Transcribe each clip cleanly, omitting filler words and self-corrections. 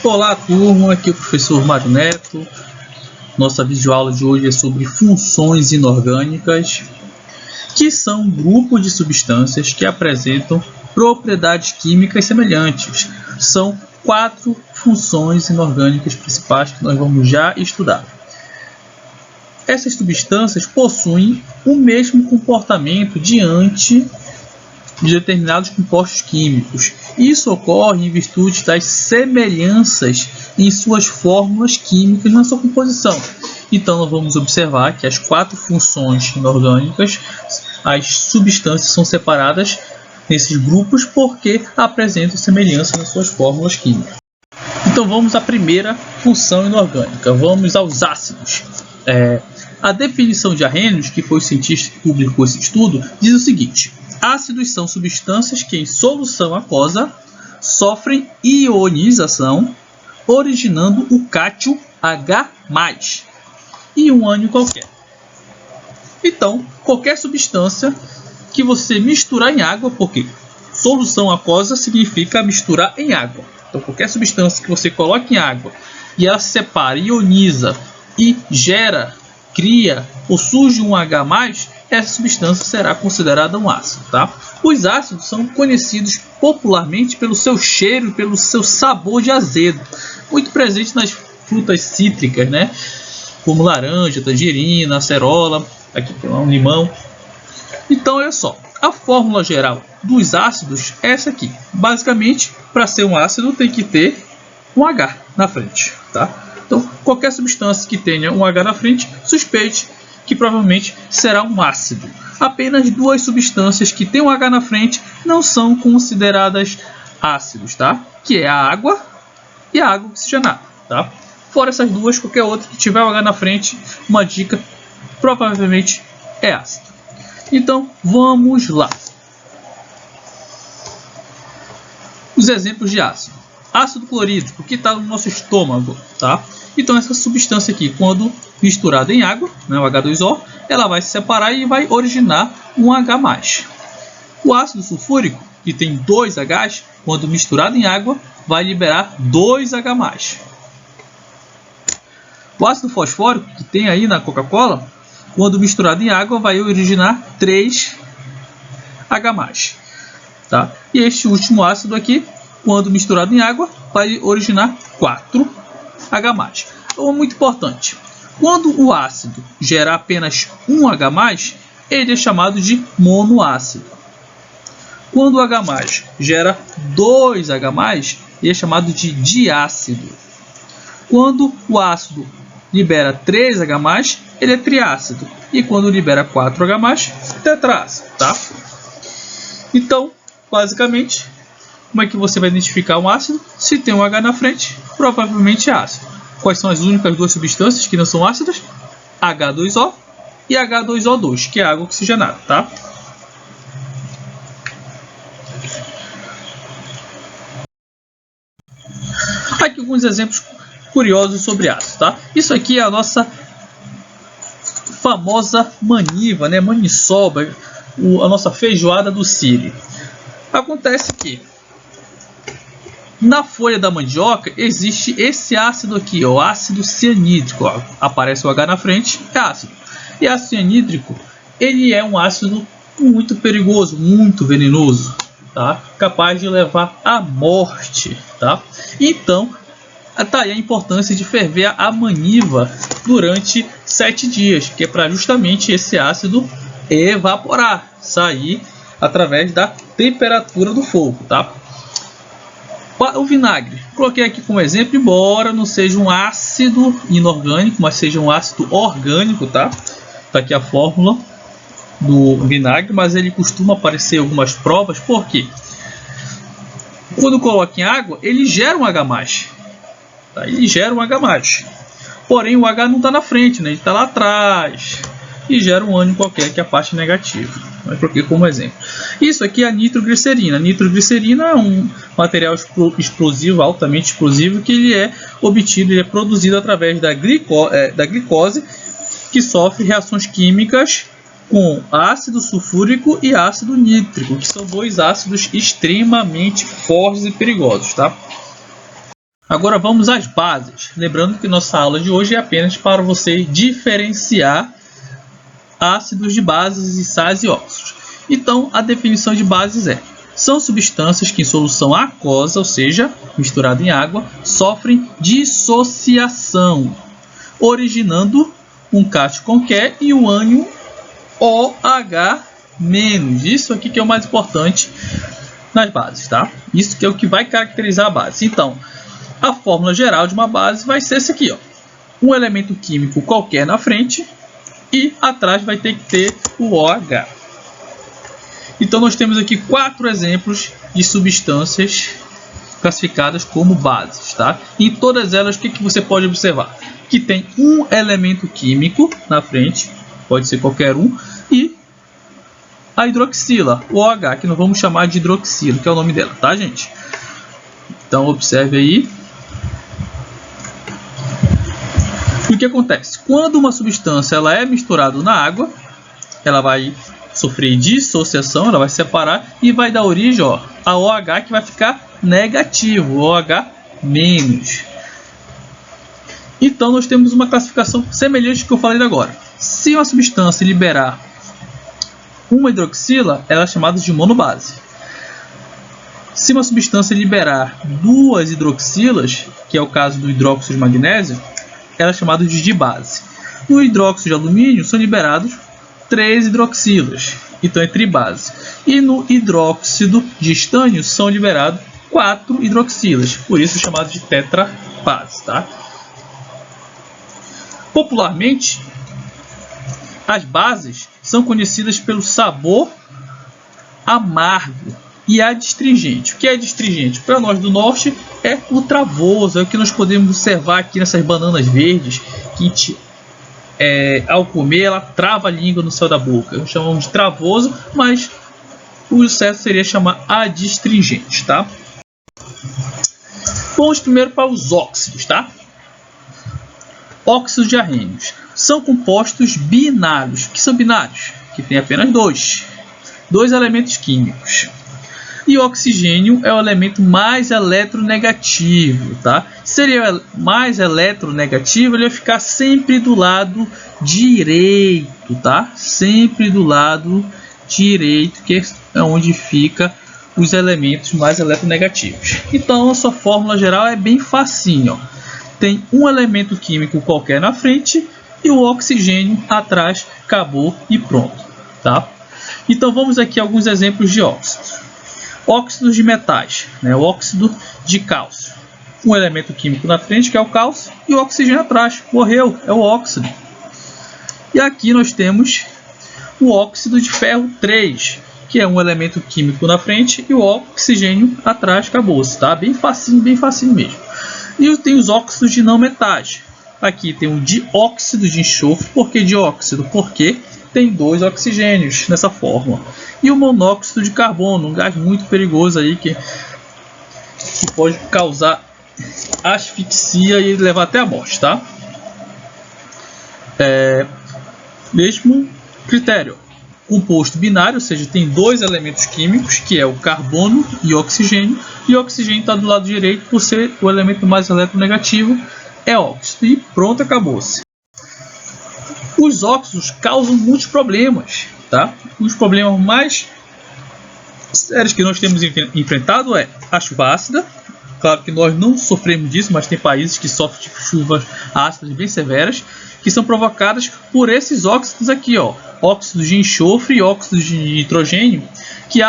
Olá turma, aqui é o professor Mário Neto. Nossa videoaula de hoje é sobre funções inorgânicas, que são um grupo de substâncias que apresentam propriedades químicas semelhantes. São 4 funções inorgânicas principais que nós vamos já estudar. Essas substâncias possuem o mesmo comportamento diante de determinados compostos químicos. Isso ocorre em virtude das semelhanças em suas fórmulas químicas na sua composição. Então, nós vamos observar que as 4 funções inorgânicas, as substâncias são separadas nesses grupos porque apresentam semelhança nas suas fórmulas químicas. Então, vamos à primeira função inorgânica. Vamos aos ácidos. A definição de Arrhenius, que foi o cientista que publicou esse estudo, diz o seguinte: ácidos são substâncias que, em solução aquosa, sofrem ionização, originando o cátion H+, e um ânion qualquer. Então, qualquer substância que você misturar em água, porque solução aquosa significa misturar em água. Então, qualquer substância que você coloque em água e ela se separa, ioniza e cria ou surge um H+, essa substância será considerada um ácido, tá? Os ácidos são conhecidos popularmente pelo seu cheiro e pelo seu sabor de azedo, muito presente nas frutas cítricas, né? Como laranja, tangerina, acerola, aqui tem um limão. Então, olha só, a fórmula geral dos ácidos é essa aqui. Basicamente, para ser um ácido tem que ter um H na frente, tá? Então, qualquer substância que tenha um H na frente, suspeite que provavelmente será um ácido. Apenas 2 substâncias que têm um H na frente não são consideradas ácidos, tá? Que é a água e a água oxigenada, tá? Fora essas duas, qualquer outra que tiver um H na frente, uma dica, provavelmente é ácido. Então, vamos lá. Os exemplos de ácido. Ácido clorídrico, que está no nosso estômago, tá? Então, essa substância aqui, quando misturada em água, né, o H2O, ela vai se separar e vai originar um H+. O ácido sulfúrico, que tem 2 Hs, quando misturado em água, vai liberar 2 H+. O ácido fosfórico, que tem aí na Coca-Cola, quando misturado em água, vai originar 3 H+. Tá? E este último ácido aqui, quando misturado em água, vai originar 4 H+. Então, é muito importante. Quando o ácido gera apenas um H+, ele é chamado de monoácido. Quando o H+ gera 2 H+, ele é chamado de diácido. Quando o ácido libera 3 H+, ele é triácido. E quando libera 4 H+, tetrácido, tá? Então, basicamente, como é que você vai identificar um ácido? Se tem um H na frente, provavelmente é ácido. Quais são as únicas 2 substâncias que não são ácidas? H2O e H2O2, que é água oxigenada, tá? Aqui alguns exemplos curiosos sobre ácido, tá? Isso aqui é a nossa famosa maniva, né? Maniçoba, a nossa feijoada do Siri. Acontece que na folha da mandioca existe esse ácido aqui, o ácido cianídrico. Ó, aparece o H na frente, é ácido. E ácido cianídrico, ele é um ácido muito perigoso, muito venenoso, tá? Capaz de levar à morte, tá? Então, tá aí a importância de ferver a maniva durante 7 dias, que é para justamente esse ácido evaporar, sair através da temperatura do fogo, tá? O vinagre, coloquei aqui como exemplo, embora não seja um ácido inorgânico, mas seja um ácido orgânico, tá? Tá aqui a fórmula do vinagre, mas ele costuma aparecer em algumas provas, porque quando coloca em água, ele gera um H+, tá? Ele gera um H+, porém o H não está na frente, né? Ele está lá atrás e gera um ânion qualquer, que é a parte negativa. Eu coloquei como exemplo. Isso aqui é a nitroglicerina. A nitroglicerina é um material explosivo, altamente explosivo, que ele é obtido, ele é produzido através da glicose, que sofre reações químicas com ácido sulfúrico e ácido nítrico, que são 2 ácidos extremamente fortes e perigosos, tá? Agora vamos às bases. Lembrando que nossa aula de hoje é apenas para você diferenciar ácidos de bases e sais e óxidos. Então, a definição de bases é: são substâncias que em solução aquosa, ou seja, misturada em água, sofrem dissociação, originando um cátion qualquer e um ânion OH-. Isso aqui que é o mais importante nas bases, tá? Isso que é o que vai caracterizar a base. Então, a fórmula geral de uma base vai ser esse aqui, ó. Um elemento químico qualquer na frente e atrás vai ter que ter o OH. Então nós temos aqui 4 exemplos de substâncias classificadas como bases, tá? Em todas elas, o que você pode observar? Que tem um elemento químico na frente, pode ser qualquer um, e a hidroxila, o OH, que nós vamos chamar de hidroxila, que é o nome dela, tá, gente? Então observe aí. O que acontece? Quando uma substância ela é misturada na água, ela vai sofrer dissociação, ela vai separar e vai dar origem, ó, a OH, que vai ficar negativo, OH-. Então nós temos uma classificação semelhante ao que eu falei agora. Se uma substância liberar uma hidroxila, ela é chamada de monobase. Se uma substância liberar 2 hidroxilas, que é o caso do hidróxido de magnésio, ela é chamada de dibase. No hidróxido de alumínio são liberados 3 hidroxilas, então é tribase. E no hidróxido de estânio são liberados 4 hidroxilas, por isso é chamado de tetrabase, tá? Popularmente, as bases são conhecidas pelo sabor amargo e adstringente. O que é adstringente? Para nós do norte é o travoso, é o que nós podemos observar aqui nessas bananas verdes, que ao comer ela trava a língua no céu da boca. Chamamos de travoso, mas o certo seria chamar adstringente, tá? Vamos primeiro para os óxidos, tá? Óxidos de arrênios são compostos binários. O que são binários? Que tem apenas dois elementos químicos. E o oxigênio é o elemento mais eletronegativo, tá? Se ele é mais eletronegativo, ele vai ficar sempre do lado direito, tá? Sempre do lado direito, que é onde fica os elementos mais eletronegativos. Então a sua fórmula geral é bem facinho, ó. Tem um elemento químico qualquer na frente e o oxigênio atrás, acabou e pronto, tá? Então vamos aqui a alguns exemplos de óxidos. Óxidos de metais, né? O óxido de cálcio. Um elemento químico na frente, que é o cálcio, e o oxigênio atrás. Morreu, é o óxido. E aqui nós temos o óxido de ferro 3, que é um elemento químico na frente e o oxigênio atrás, acabou-se, tá? Bem facinho mesmo. E tem os óxidos de não metais. Aqui tem o dióxido de enxofre. Por que dióxido? Porque tem 2 oxigênios nessa fórmula. E o monóxido de carbono, um gás muito perigoso aí que pode causar asfixia e levar até a morte, tá? Mesmo critério. Composto binário, ou seja, tem 2 elementos químicos, que é o carbono e o oxigênio o oxigênio está do lado direito, por ser o elemento mais eletronegativo, é óxido. E pronto, acabou-se. Os óxidos causam muitos problemas, tá? Os problemas mais sérios que nós temos enfrentado é a chuva ácida. Claro que nós não sofremos disso, mas tem países que sofrem de chuvas ácidas bem severas, que são provocadas por esses óxidos aqui, ó, óxidos de enxofre e óxidos de nitrogênio, que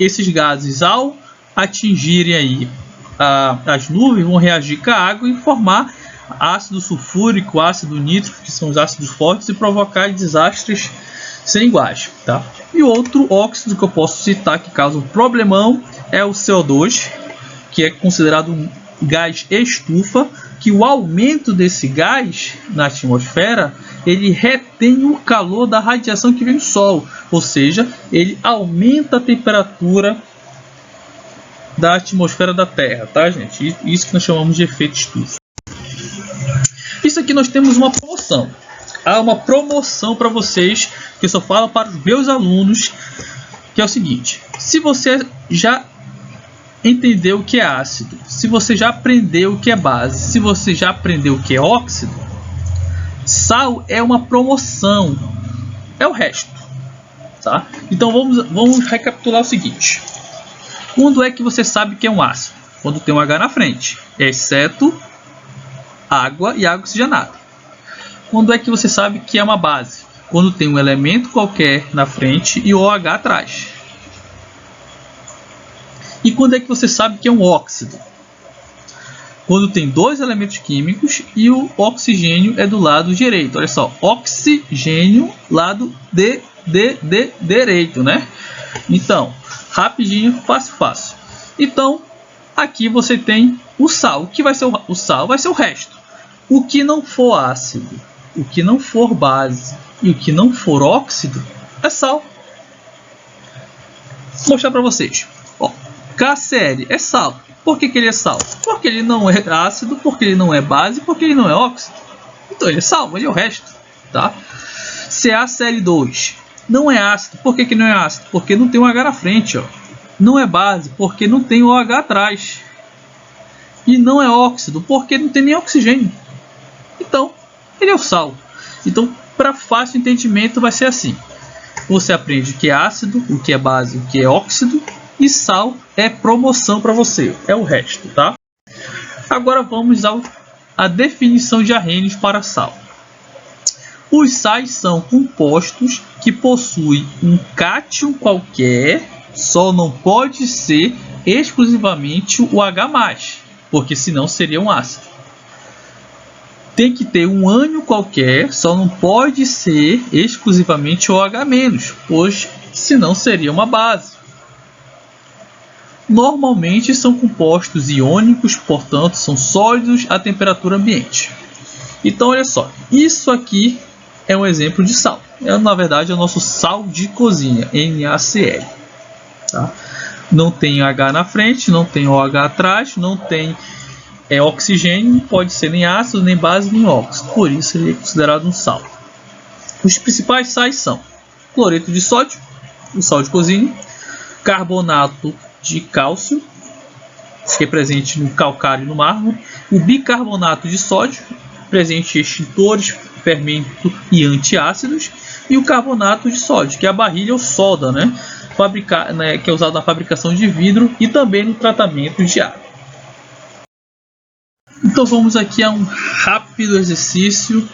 esses gases, ao atingirem aí as nuvens, vão reagir com a água e formar ácido sulfúrico, ácido nítrico, que são os ácidos fortes, e provocar desastres sem iguais, tá? E outro óxido que eu posso citar que causa um problemão é o CO2, que é considerado um gás estufa, que o aumento desse gás na atmosfera, ele retém o calor da radiação que vem do Sol, ou seja, ele aumenta a temperatura da atmosfera da Terra, tá, gente? Isso que nós chamamos de efeito estufa. Isso aqui nós temos uma promoção. Há uma promoção para vocês, que eu só falo para os meus alunos, que é o seguinte: se você já entender o que é ácido, se você já aprendeu o que é base, se você já aprendeu o que é óxido, sal é uma promoção, é o resto, tá? Então vamos recapitular o seguinte. Quando é que você sabe que é um ácido? Quando tem um H na frente, exceto água e água oxigenada. Quando é que você sabe que é uma base? Quando tem um elemento qualquer na frente e OH atrás. E quando é que você sabe que é um óxido? Quando tem dois elementos químicos e o oxigênio é do lado direito. Olha só, oxigênio lado direito, né? Então, rapidinho, fácil. Então, aqui você tem o sal. O que vai ser o sal? Vai ser o resto. O que não for ácido, o que não for base e o que não for óxido é sal. Vou mostrar para vocês. Ó, KCl é sal. Por que ele é sal? Porque ele não é ácido, porque ele não é base, porque ele não é óxido. Então ele é sal, ele é o resto, tá? CaCl2 não é ácido. Por que não é ácido? Porque não tem um H na frente, ó. Não é base, porque não tem o OH atrás. E não é óxido, porque não tem nem oxigênio. Então, ele é o sal. Então, para fácil entendimento, vai ser assim. Você aprende o que é ácido, o que é base, o que é óxido. E sal é promoção para você. É o resto, tá? Agora vamos à definição de Arrhenius para sal. Os sais são compostos que possuem um cátion qualquer, só não pode ser exclusivamente o H+, porque senão seria um ácido. Tem que ter um ânion qualquer, só não pode ser exclusivamente o OH-, pois senão seria uma base. Normalmente são compostos iônicos, portanto são sólidos a temperatura ambiente. Então olha só, isso aqui é um exemplo de sal. Na verdade é o nosso sal de cozinha, NaCl. Tá? Não tem H na frente, não tem OH atrás, não tem oxigênio, não pode ser nem ácido, nem base, nem óxido. Por isso ele é considerado um sal. Os principais sais são cloreto de sódio, o sal de cozinha, carbonato de cálcio, que é presente no calcário e no mármore, o bicarbonato de sódio, presente em extintores, fermento e antiácidos, e o carbonato de sódio, que é a barrilha ou soda, né? Que é usado na fabricação de vidro e também no tratamento de água. Então vamos aqui a um rápido exercício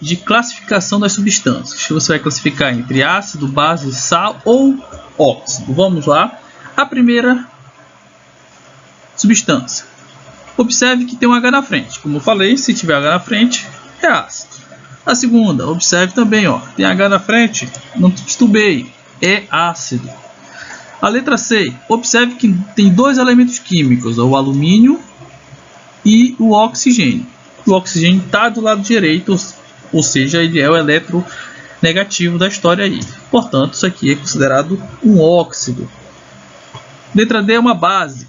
de classificação das substâncias. Você vai classificar entre ácido, base, sal ou óxido. Vamos lá. A primeira substância. Observe que tem um H na frente. Como eu falei, se tiver H na frente, é ácido. A segunda, observe também, ó, tem H na frente, não titubeie, é ácido. A letra C, observe que tem dois elementos químicos, ó, o alumínio e o oxigênio. O oxigênio está do lado direito, ou seja, ele é o eletronegativo da história aí. Portanto, isso aqui é considerado um óxido. Letra D é uma base,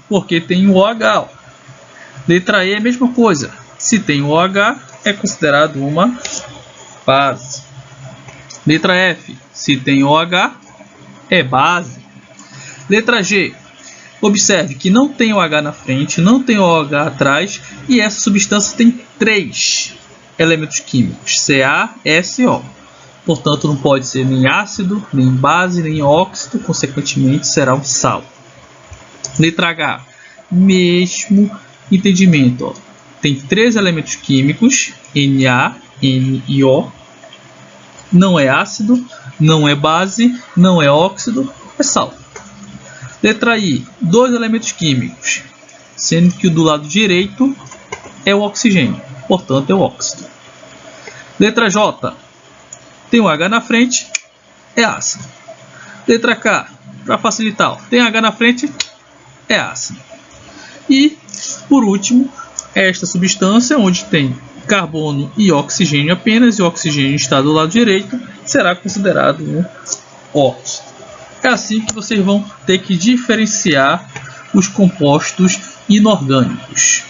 porque tem o OH. Ó. Letra E é a mesma coisa. Se tem o OH, é considerado uma base. Letra F, se tem OH, é base. Letra G, observe que não tem OH na frente, não tem OH atrás, e essa substância tem três elementos químicos, CaSO. Portanto, não pode ser nem ácido, nem base, nem óxido, consequentemente será um sal. Letra H, mesmo entendimento. Ó. Tem três elementos químicos, Na, N e O. Não é ácido, não é base, não é óxido, é sal. Letra I, dois elementos químicos, sendo que o do lado direito é o oxigênio, portanto é o óxido. Letra J, tem um H na frente, é ácido. Letra K, para facilitar, ó, tem H na frente, é ácido. E, por último, esta substância, onde tem carbono e oxigênio apenas, e o oxigênio está do lado direito, será considerado um óxido. É assim que vocês vão ter que diferenciar os compostos inorgânicos.